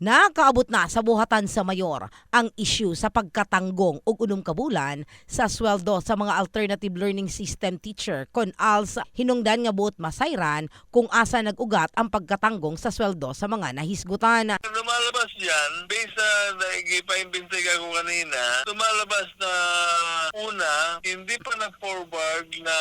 Nakaabot na sa buhatan sa mayor ang issue sa pagkatanggong og unong kabulan sa sweldo sa mga alternative learning system teacher kon als hinungdan nga buot masayran kung asa nag-ugat ang pagkatanggong sa sweldo sa mga nahisgutan. Lumalabas yan, based sa nagipaimbestiga ko kanina, lumalabas na una, hindi pa nag-forward na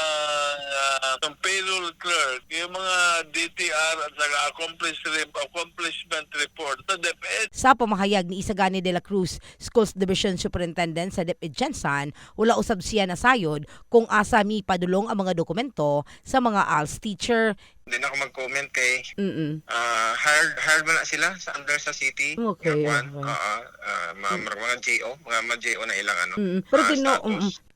ng payroll clerk, yung mga DTR at saka accomplishment report sa DepEd. Sa pamahayag ni Isagani de la Cruz, Schools Division Superintendent sa DepEd Jensan, wala usab siya nasayod kung asa mi padulong ang mga dokumento sa mga ALS teacher. Hindi na ako mag-comment kay hired mo na sila sa under sa city. Okay. Mga JO na ilang ano. Pero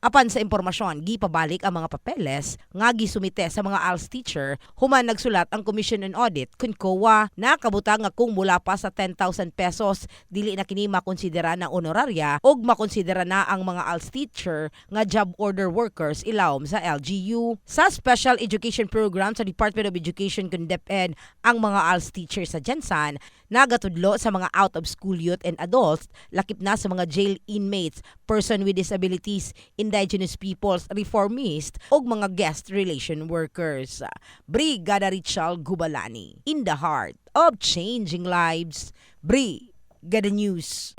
apan sa impormasyon, gipabalik ang mga papeles nga gisumite sa mga ALS teacher, human nagsulat ang Commission on Audit kun COA nakabutang nga kung mula pa sa 10,000 pesos dili na kini makonsidera na honoraria og makonsidera na ang mga ALS teacher nga job order workers ilawom sa LGU. Sa Special Education Program sa Department of Education kun DepEd, ang mga ALS teacher sa Jensan nagatudlo sa mga out-of-school youth and adults, lakip na sa mga jail inmates, person with disabilities, indigenous peoples, reformist, o mga guest relation workers. Brigada Richal Gubalani, in the heart of changing lives. Brigada News.